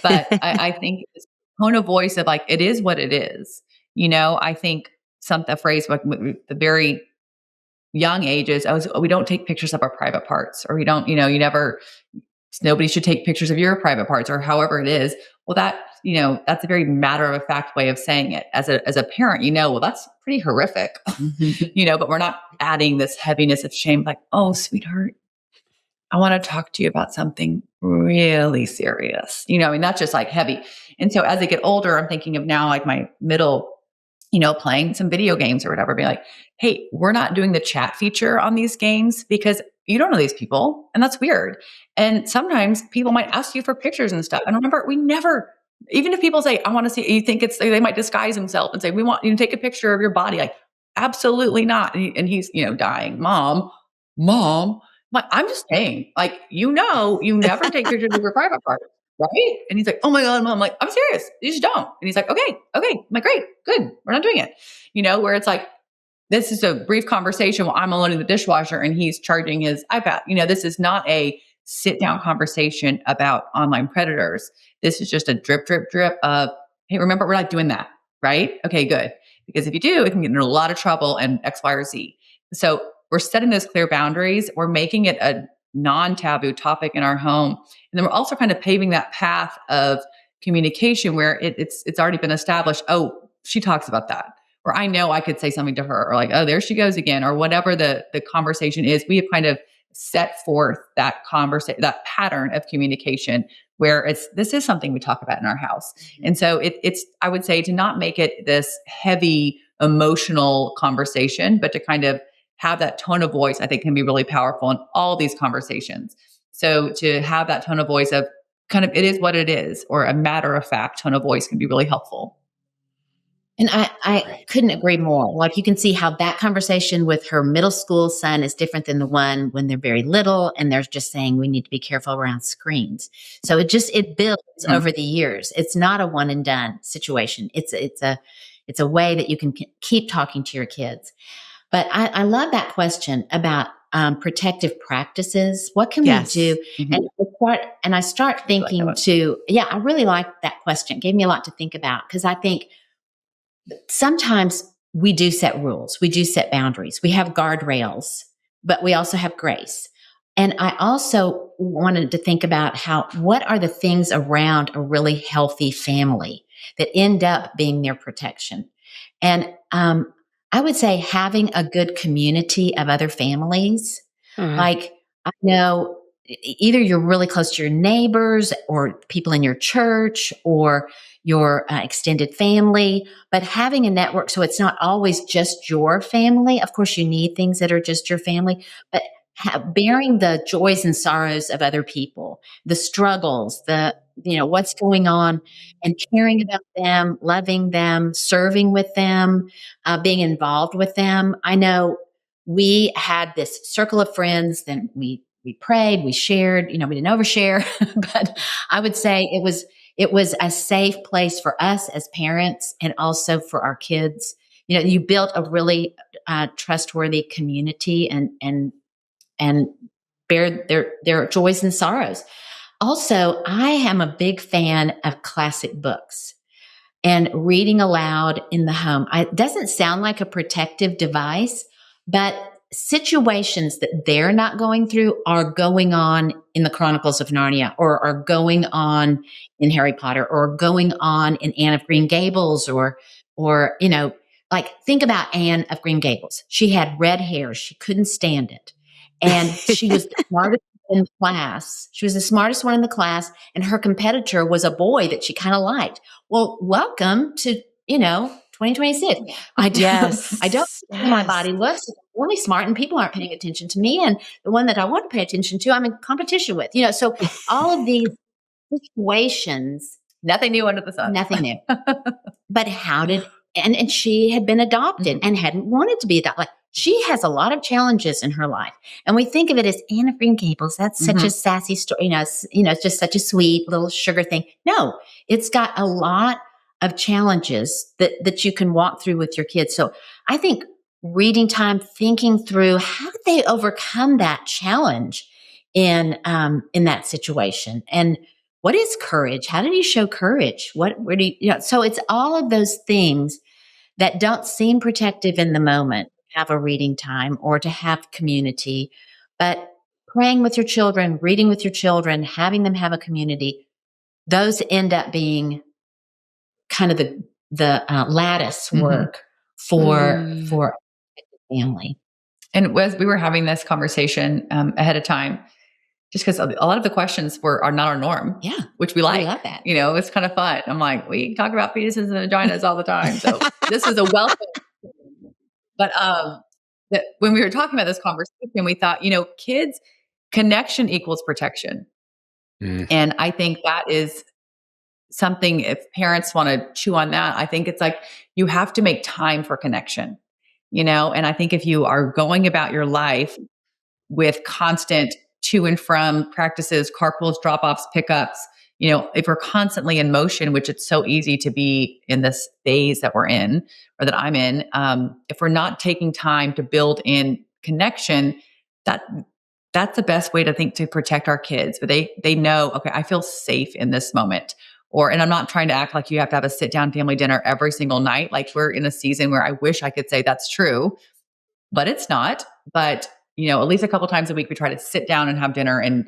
But I think this tone of voice of like, it is what it is. I think a phrase like the very young ages, we don't take pictures of our private parts, or we don't, nobody should take pictures of your private parts, or however it is. Well, that's a very matter of fact way of saying it. As a parent, well, that's pretty horrific, but we're not adding this heaviness of shame, like, oh, sweetheart, I want to talk to you about something really serious. That's just like heavy. And so as I get older, I'm thinking of now like my middle, playing some video games or whatever, be like, hey, we're not doing the chat feature on these games because you don't know these people and that's weird. And sometimes people might ask you for pictures and stuff. And remember, we never, even if people say, I want to see, you think they might disguise themselves and say, we want you to take a picture of your body. Like, absolutely not. And he's, dying. Mom, I'm just saying, like, you never take pictures of your private part. Right. And he's like, oh my God, Mom. I'm like, I'm serious. You just don't. And he's like, okay. I'm like, great, good. We're not doing it. Where it's like, this is a brief conversation while I'm unloading the dishwasher and he's charging his iPad. This is not a sit down conversation about online predators. This is just a drip of, hey, remember, we're not doing that. Right. Okay, good. Because if you do, it can get into a lot of trouble and X, Y, or Z. So we're setting those clear boundaries. We're making it a non-taboo topic in our home. And then we're also kind of paving that path of communication where it's already been established. Oh, she talks about that. Or I know I could say something to her, or like, oh, there she goes again, or whatever the conversation is. We have kind of set forth that that pattern of communication where this is something we talk about in our house. And so it's, I would say, to not make it this heavy emotional conversation, but to kind of have that tone of voice, I think can be really powerful in all these conversations. So to have that tone of voice of kind of, it is what it is, or a matter of fact tone of voice can be really helpful. And I couldn't agree more. Like, you can see how that conversation with her middle school son is different than the one when they're very little and they're just saying we need to be careful around screens. So it builds over the years. It's not a one and done situation. It's a way that you can keep talking to your kids. But I love that question about protective practices. What can we do? Mm-hmm. And I start thinking I really like that question. It gave me a lot to think about, because I think sometimes we do set rules. We do set boundaries. We have guardrails, but we also have grace. And I also wanted to think about what are the things around a really healthy family that end up being their protection. And I would say having a good community of other families. Mm-hmm. Like, I know either you're really close to your neighbors or people in your church or your extended family, but having a network so it's not always just your family. Of course, you need things that are just your family, but bearing the joys and sorrows of other people, the struggles, what's going on, and caring about them, loving them, serving with them, being involved with them. I know we had this circle of friends, then we prayed, we shared, we didn't overshare, but I would say it was a safe place for us as parents and also for our kids. You built a really trustworthy community and bear their joys and sorrows. Also, I am a big fan of classic books and reading aloud in the home. It doesn't sound like a protective device, but situations that they're not going through are going on in the Chronicles of Narnia, or are going on in Harry Potter, or going on in Anne of Green Gables, or like, think about Anne of Green Gables. She had red hair. She couldn't stand it. And she was the smartest in the class. She was the smartest one in the class. And her competitor was a boy that she kind of liked. Well, welcome to, 2026. I don't know my body looks really smart and people aren't paying attention to me. And the one that I want to pay attention to, I'm in competition with, so all of these situations. Nothing new under the sun. Nothing new. But and she had been adopted and hadn't wanted to be adopted. Like, She has a lot of challenges in her life. And we think of it as Anne of Green Gables. That's such a sassy story. It's just such a sweet little sugar thing. No, it's got a lot of challenges that you can walk through with your kids. So I think reading time, thinking through how did they overcome that challenge in that situation, and what is courage? How did you show courage? Where do you, so it's all of those things that don't seem protective in the moment, have a reading time or to have community, but praying with your children, reading with your children, having them have a community, those end up being kind of the lattice work for family. And as we were having this conversation ahead of time, just because a lot of the questions are not our norm, which we like. I love that. It's kind of fun. I'm like, we talk about fetuses and vaginas all the time, so this is a welcome. But when we were talking about this conversation, we thought, kids, connection equals protection, and I think that is something. If parents want to chew on that, I think it's like you have to make time for connection, and I think if you are going about your life with constant to and from practices, carpools, drop-offs, pickups, if we're constantly in motion, which it's so easy to be in this phase that we're in or that I'm in, if we're not taking time to build in connection, that's the best way to protect our kids. But they know, okay, I feel safe in this moment. And I'm not trying to act like you have to have a sit-down family dinner every single night. Like we're in a season where I wish I could say that's true, but it's not. But at least a couple times a week, we try to sit down and have dinner and,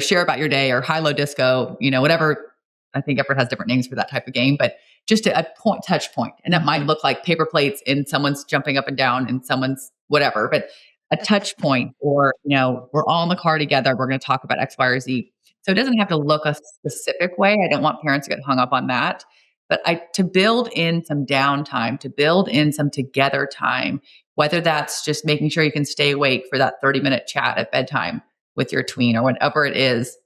share about your day or high-low disco, whatever. I think everyone has different names for that type of game, but just a touch point. And that might look like paper plates and someone's jumping up and down and someone's whatever, but a touch point or, we're all in the car together. We're going to talk about X, Y, or Z. So it doesn't have to look a specific way. I don't want parents to get hung up on that, but to build in some downtime, to build in some together time, whether that's just making sure you can stay awake for that 30-minute chat at bedtime with your tween or whatever it is,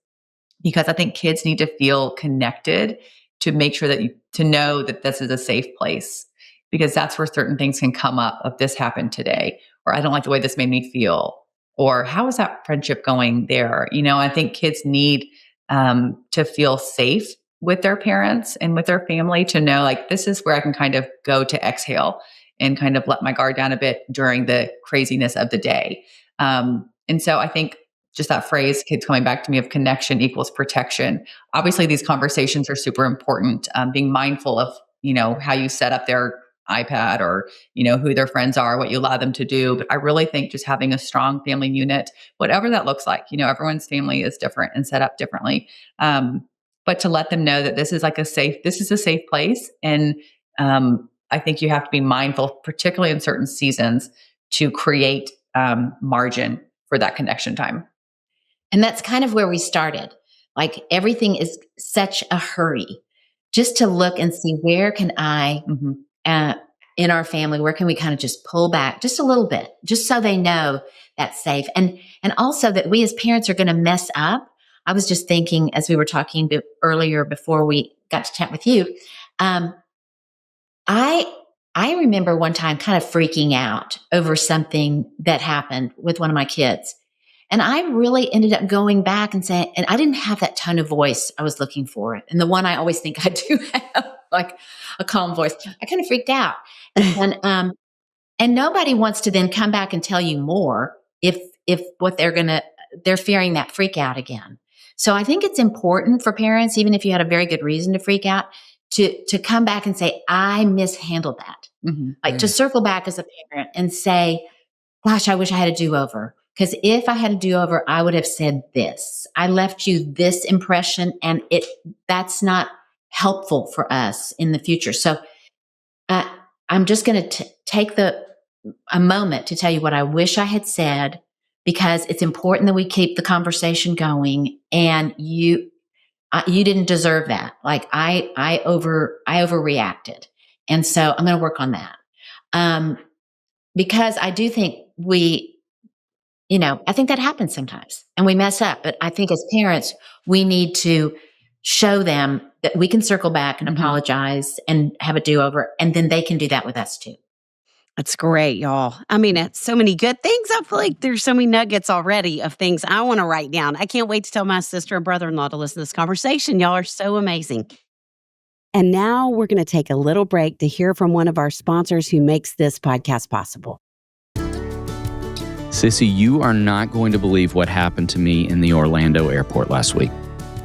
because I think kids need to feel connected to make sure to know that this is a safe place, because that's where certain things can come up of this happened today, or I don't like the way this made me feel, or how is that friendship going there? I think kids need to feel safe with their parents and with their family, to know like, this is where I can kind of go to exhale and kind of let my guard down a bit during the craziness of the day. And so I think just that phrase keeps coming back to me of connection equals protection. Obviously, these conversations are super important. Being mindful of, how you set up their iPad or, who their friends are, what you allow them to do. But I really think just having a strong family unit, whatever that looks like, everyone's family is different and set up differently. But to let them know that this is a safe place. And I think you have to be mindful, particularly in certain seasons, to create margin for that connection time. And that's kind of where we started. Like everything is such a hurry, just to look and see where can I, in our family, where can we kind of just pull back just a little bit, just so they know that's safe. And also that we as parents are going to mess up. I was just thinking as we were talking earlier before we got to chat with you, I remember one time kind of freaking out over something that happened with one of my kids. And I really ended up going back and saying, and I didn't have that tone of voice I was looking for. And the one I always think I do have, like a calm voice. I kind of freaked out. And nobody wants to then come back and tell you more if what they're fearing that freak out again. So I think it's important for parents, even if you had a very good reason to freak out, to come back and say, I mishandled that. To circle back as a parent and say, gosh, I wish I had a do-over. Because if I had a do-over, I would have said this. I left you this impression, and that's not helpful for us in the future. So I'm just going to take a moment to tell you what I wish I had said, because it's important that we keep the conversation going. And you didn't deserve that. Like I overreacted, and so I'm going to work on that. Because I do think I think that happens sometimes and we mess up, but I think as parents, we need to show them that we can circle back and apologize and have a do-over, and then they can do that with us too. That's great, y'all. I mean, it's so many good things. I feel like there's so many nuggets already of things I want to write down. I can't wait to tell my sister and brother-in-law to listen to this conversation. Y'all are so amazing. And now we're going to take a little break to hear from one of our sponsors who makes this podcast possible. Sissy, you are not going to believe what happened to me in the Orlando airport last week.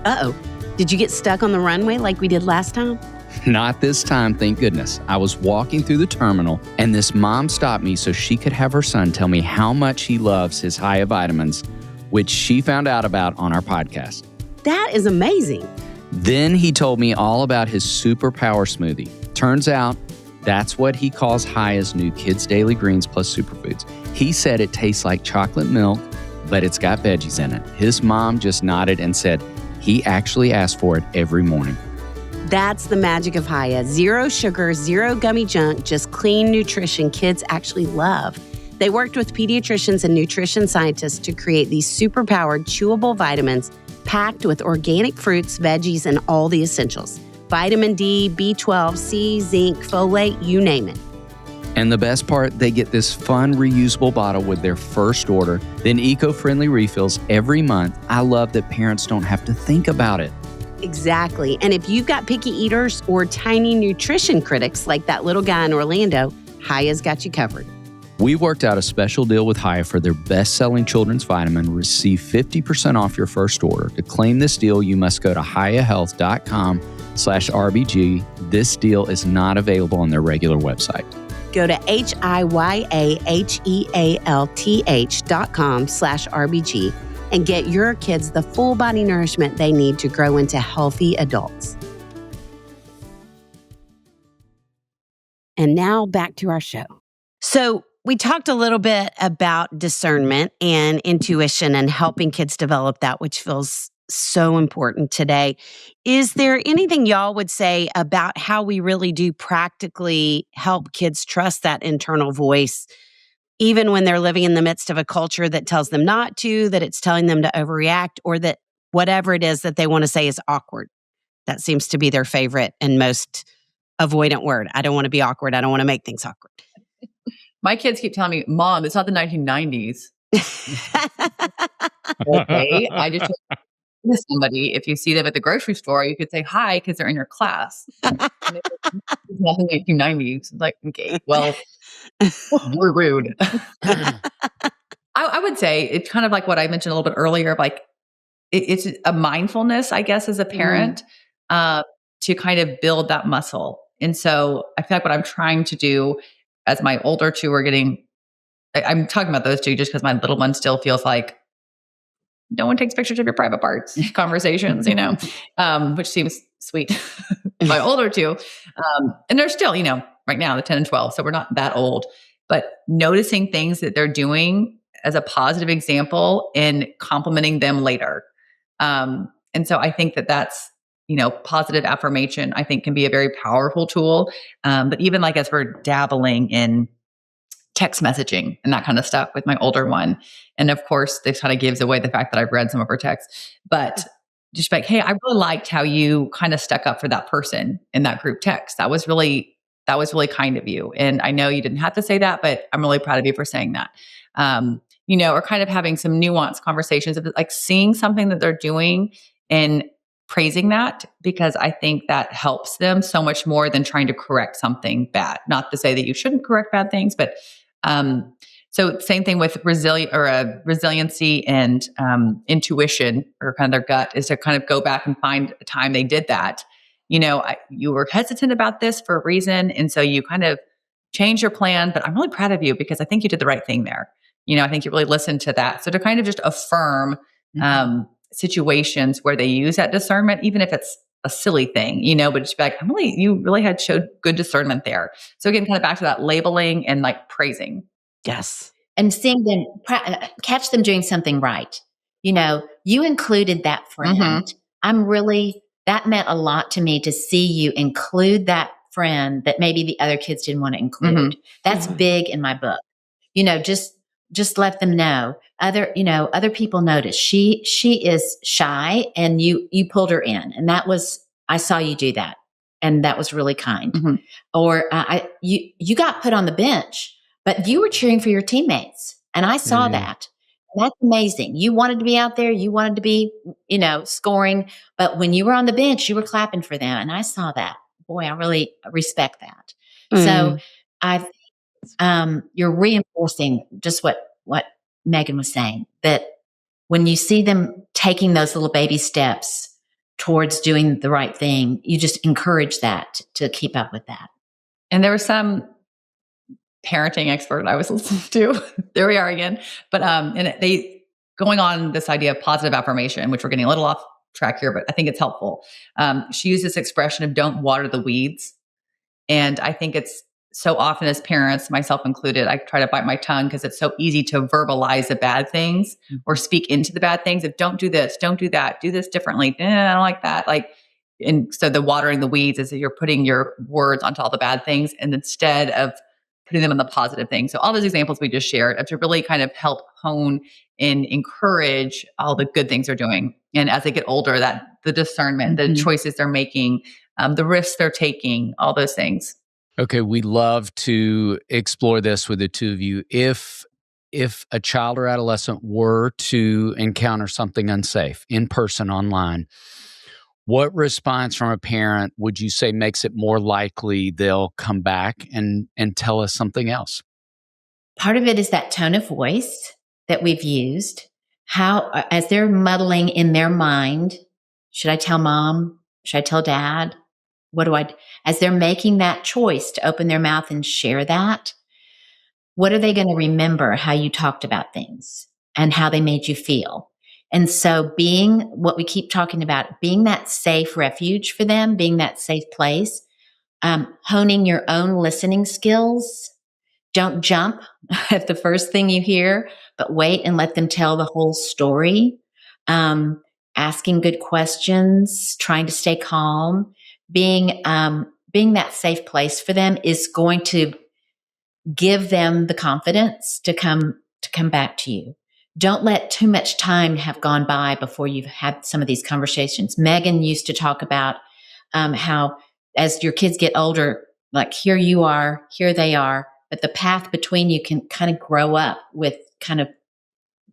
Uh-oh. Did you get stuck on the runway like we did last time? Not this time, thank goodness. I was walking through the terminal, and this mom stopped me so she could have her son tell me how much he loves his Hiya vitamins, which she found out about on our podcast. That is amazing. Then he told me all about his superpower smoothie. Turns out that's what he calls Hiya's new Kids Daily Greens plus Superfoods. He said it tastes like chocolate milk, but it's got veggies in it. His mom just nodded and said he actually asked for it every morning. That's the magic of Hiya. Zero sugar, zero gummy junk, just clean nutrition kids actually love. They worked with pediatricians and nutrition scientists to create these super-powered chewable vitamins packed with organic fruits, veggies, and all the essentials. Vitamin D, B12, C, zinc, folate, you name it. And the best part, they get this fun reusable bottle with their first order, then eco-friendly refills every month. I love that parents don't have to think about it. Exactly. And if you've got picky eaters or tiny nutrition critics like that little guy in Orlando, Hiya's got you covered. We worked out a special deal with Hiya for their best-selling children's vitamin. Receive 50% off your first order. To claim this deal, you must go to hiyahealth.com/RBG. This deal is not available on their regular website. Go to hiyahealth.com/RBG and get your kids the full body nourishment they need to grow into healthy adults. And now back to our show. So we talked a little bit about discernment and intuition and helping kids develop that, which feels so important today. Is there anything y'all would say about how we really do practically help kids trust that internal voice, even when they're living in the midst of a culture that tells them not to, that it's telling them to overreact, or that whatever it is that they want to say is awkward? That seems to be their favorite and most avoidant word. I don't want to be awkward. I don't want to make things awkward. My kids keep telling me, Mom, it's not the 1990s. Okay, I just to somebody, if you see them at the grocery store, you could say hi because they're in your class. And it's not the 1990s. Like, okay, well, we're rude. I would say it's kind of like what I mentioned a little bit earlier. Like, it's a mindfulness, I guess, as a parent, to kind of build that muscle. And so I feel like what I'm trying to do as my older two are getting, I'm talking about those two just because my little one still feels like no one takes pictures of your private parts conversations, which seems sweet. My older two, and they're still, right now, the 10 and 12. So we're not that old, but noticing things that they're doing as a positive example and complimenting them later. And so I think that that's, positive affirmation, I think, can be a very powerful tool. But even like as we're dabbling in text messaging and that kind of stuff with my older one. And of course, this kind of gives away the fact that I've read some of her texts, but just like, hey, I really liked how you kind of stuck up for that person in that group text. That was really kind of you. And I know you didn't have to say that, but I'm really proud of you for saying that. Or kind of having some nuanced conversations of like seeing something that they're doing and praising that, because I think that helps them so much more than trying to correct something bad. Not to say that you shouldn't correct bad things, but so same thing with resiliency and intuition, or kind of their gut, is to kind of go back and find a time they did that. You were hesitant about this for a reason, and so you kind of changed your plan, but I'm really proud of you because I think you did the right thing there. I think you really listened to that. So to kind of just affirm situations where they use that discernment, even if it's a silly thing, but just be like, you really had showed good discernment there. So again, kind of back to that labeling and like praising. Yes. And seeing them, catch them doing something right. You included that friend. That meant a lot to me to see you include that friend that maybe the other kids didn't want to include. That's big in my book. Just let them know. Other people notice she is shy, and you pulled her in, and I saw you do that, and that was really kind. Or you got put on the bench but you were cheering for your teammates. And I saw that. And that's amazing. You wanted to be out there. You wanted to be, scoring. But when you were on the bench, you were clapping for them. And I saw that. Boy, I really respect that. So I think you're reinforcing just what Megan was saying, that when you see them taking those little baby steps towards doing the right thing, you just encourage that to keep up with that. And there was some parenting expert I was listening to. There we are again. But and they going on this idea of positive affirmation, which we're getting a little off track here, but I think it's helpful. She used this expression of don't water the weeds. And I think it's so often as parents, myself included, I try to bite my tongue because it's so easy to verbalize the bad things or speak into the bad things of don't do this, don't do that, do this differently. I don't like that. And so the watering the weeds is that you're putting your words onto all the bad things and instead of putting them on the positive things. So all those examples we just shared to really kind of help hone and encourage all the good things they're doing. And as they get older, that the discernment, the choices they're making, the risks they're taking, all those things. Okay, we love to explore this with the two of you. If a child or adolescent were to encounter something unsafe in person, online, what response from a parent would you say makes it more likely they'll come back and tell us something else? Part of it is that tone of voice that we've used. How, as they're muddling in their mind, should I tell mom? Should I tell dad? As they're making that choice to open their mouth and share that, what are they going to remember how you talked about things and how they made you feel? And so being what we keep talking about, being that safe refuge for them, being that safe place, honing your own listening skills. Don't jump at the first thing you hear, but wait and let them tell the whole story. Asking good questions, trying to stay calm. Being that safe place for them is going to give them the confidence to come back to you. Don't let too much time have gone by before you've had some of these conversations. Megan used to talk about how as your kids get older, like here you are, here they are, but the path between you can kind of grow up with kind of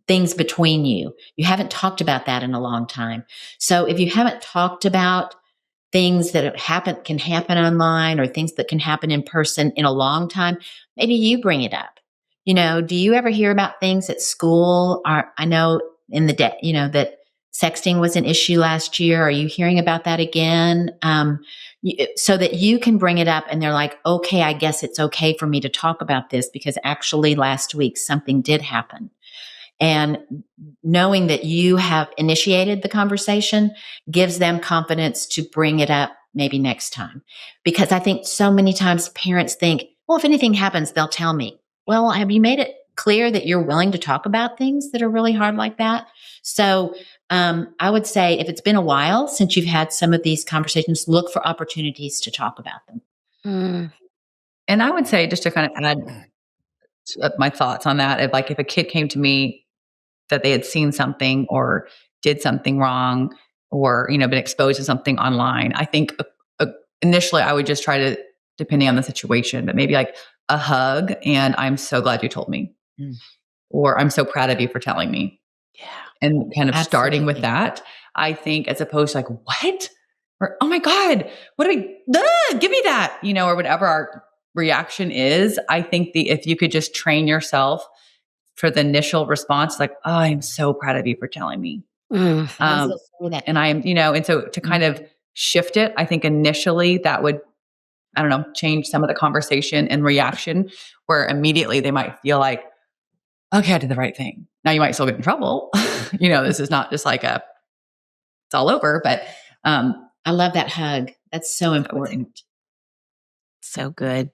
things between you. You haven't talked about that in a long time. So if you haven't talked about things that can happen online or things that can happen in person in a long time, maybe you bring it up. Do you ever hear about things at school? I know in the day, that sexting was an issue last year. Are you hearing about that again? So that you can bring it up and they're like, okay, I guess it's okay for me to talk about this because actually last week something did happen. And knowing that you have initiated the conversation gives them confidence to bring it up maybe next time. Because I think so many times parents think, well, if anything happens, they'll tell me. Well, have you made it clear that you're willing to talk about things that are really hard like that? So I would say if it's been a while since you've had some of these conversations, look for opportunities to talk about them. And I would say, just to kind of add my thoughts on that, if a kid came to me that they had seen something or did something wrong or, been exposed to something online, I think initially I would just try to, depending on the situation, but maybe like a hug and I'm so glad you told me. Or I'm so proud of you for telling me. Yeah. And kind of starting with that, I think, as opposed to like, what? Or, oh my God, what do give me that, or whatever our reaction is. I think if you could just train yourself for the initial response, like, oh, I'm so proud of you for telling me. And I am, and so to kind of shift it, I think initially that would, I don't know, change some of the conversation and reaction where immediately they might feel like, okay, I did the right thing. Now you might still get in trouble. This is not just like it's all over, but I love that hug. That's so important. So good.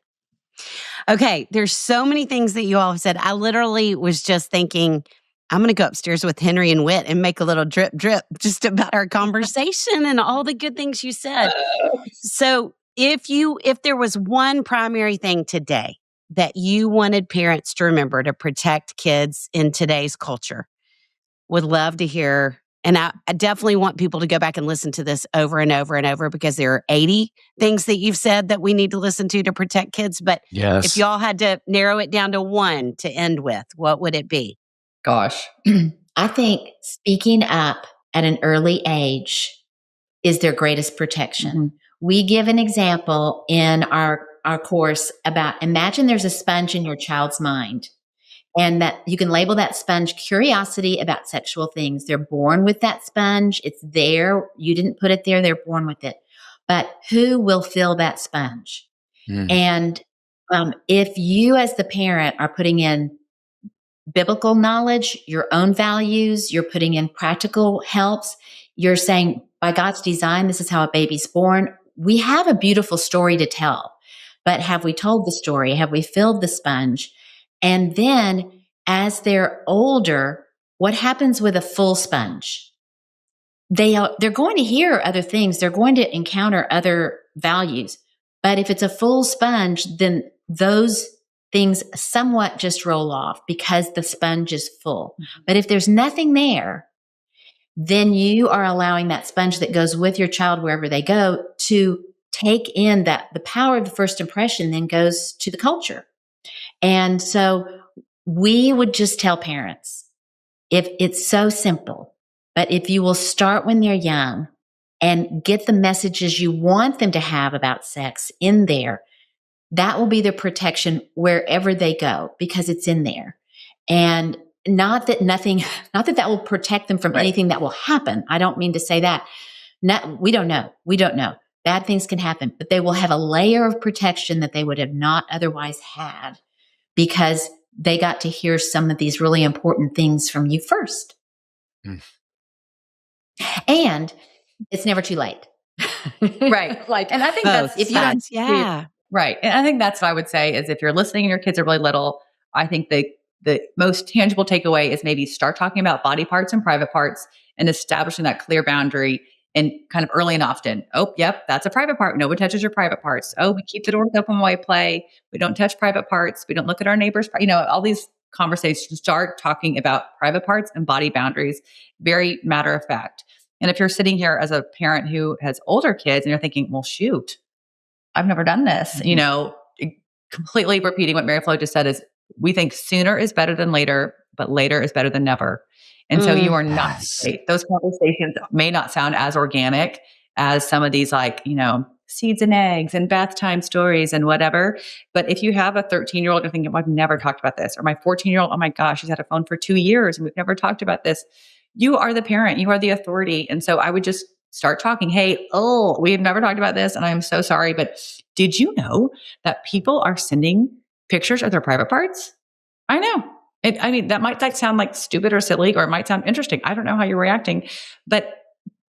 Okay, there's so many things that you all have said. I literally was just thinking, I'm going to go upstairs with Henry and Whit and make a little drip just about our conversation and all the good things you said. So if there was one primary thing today that you wanted parents to remember to protect kids in today's culture, would love to hear And I definitely want people to go back and listen to this over and over and over, because there are 80 things that you've said that we need to listen to protect kids. But if y'all had to narrow it down to one to end with, what would it be? Gosh. I think speaking up at an early age is their greatest protection. Mm-hmm. We give an example in our course about, imagine there's a sponge in your child's mind, and that you can label that sponge curiosity about sexual things. They're born with that sponge. It's there. You didn't put it there. They're born with it. But who will fill that sponge? And if you as the parent are putting in biblical knowledge, your own values, you're putting in practical helps, you're saying, by God's design, this is how a baby's born. We have a beautiful story to tell. But have we told the story? Have we filled the sponge? And then as they're older, what happens with a full sponge? They're going to hear other things. They're going to encounter other values. But if it's a full sponge, then those things somewhat just roll off because the sponge is full. But if there's nothing there, then you are allowing that sponge that goes with your child wherever they go to take in that the power of the first impression then goes to the culture. And so we would just tell parents, if it's so simple, but if you will start when they're young and get the messages you want them to have about sex in there, that will be their protection wherever they go, because it's in there. And not that that will protect them from anything that will happen. I don't mean to say that. We don't know. Bad things can happen, but they will have a layer of protection that they would have not otherwise had, because they got to hear some of these really important things from you first. And it's never too late. Right. And I think that's, if you don't, right. And I think that's what I would say is, if you're listening and your kids are really little, I think the most tangible takeaway is maybe start talking about body parts and private parts and establishing that clear boundary, and kind of early and often. Oh, yep, that's a private part. No one touches your private parts. Oh, we keep the doors open while we play. We don't touch private parts. We don't look at our neighbors. All these conversations, start talking about private parts and body boundaries, very matter of fact. And if you're sitting here as a parent who has older kids and you're thinking, well, shoot, I've never done this, completely repeating what Mary Flo just said is, we think sooner is better than later, but later is better than never. And so you are not late. Those conversations may not sound as organic as some of these, seeds and eggs and bath time stories and whatever. But if you have a 13-year-old, you're thinking, well, I've never talked about this. Or my 14-year-old, oh my gosh, she's had a phone for 2 years and we've never talked about this. You are the parent. You are the authority. And so I would just start talking. Hey, we have never talked about this and I'm so sorry, but did you know that people are sending pictures of their private parts? I know. That might sound like stupid or silly, or it might sound interesting. I don't know how you're reacting, but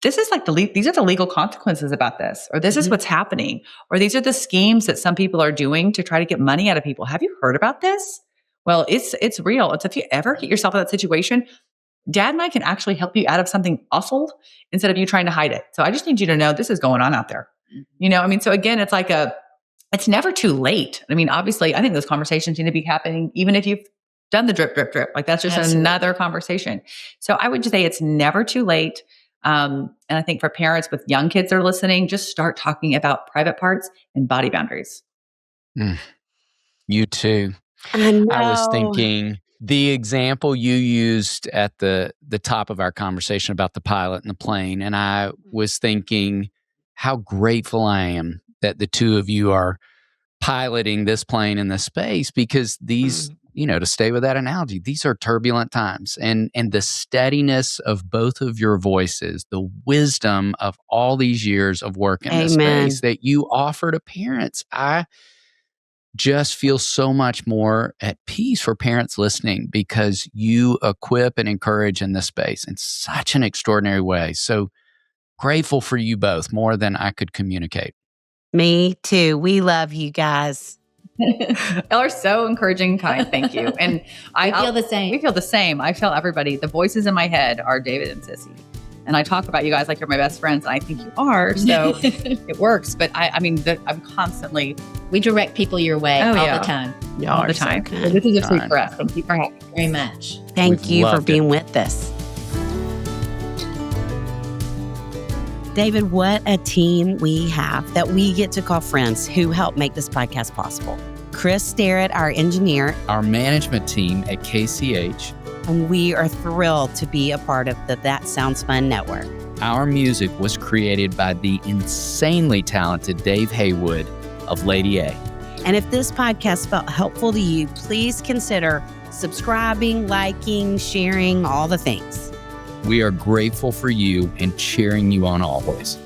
this is these are the legal consequences about this, or this is what's happening, or these are the schemes that some people are doing to try to get money out of people. Have you heard about this? Well, it's real. It's, if you ever get yourself in that situation, Dad and I can actually help you out of something awful instead of you trying to hide it. So I just need you to know this is going on out there. So again, it's it's never too late. Obviously, I think those conversations need to be happening, even if you've done the drip. That's just Absolutely. Another conversation. So I would just say it's never too late. And I think for parents with young kids that are listening, just start talking about private parts and body boundaries. You too. I was thinking the example you used at the top of our conversation about the pilot and the plane. And I was thinking how grateful I am that the two of you are piloting this plane in this space, because these, to stay with that analogy, these are turbulent times, and the steadiness of both of your voices, the wisdom of all these years of work in this space that you offer to parents. I just feel so much more at peace for parents listening, because you equip and encourage in this space in such an extraordinary way. So grateful for you both, more than I could communicate. Me too. We love you guys. Y'all are so encouraging and kind. Thank you. And I feel the same. We feel the same. I tell everybody, the voices in my head are David and Sissy. And I talk about you guys like you're my best friends, and I think you are. So it works. But I'm constantly... We direct people your way all the time. All the time. So this is a treat for us. Thank you for having me very much. Thank you for being with us. David, what a team we have that we get to call friends who help make this podcast possible. Chris Starrett, our engineer. Our management team at KCH. And we are thrilled to be a part of the That Sounds Fun network. Our music was created by the insanely talented Dave Haywood of Lady A. And if this podcast felt helpful to you, please consider subscribing, liking, sharing, all the things. We are grateful for you and cheering you on always.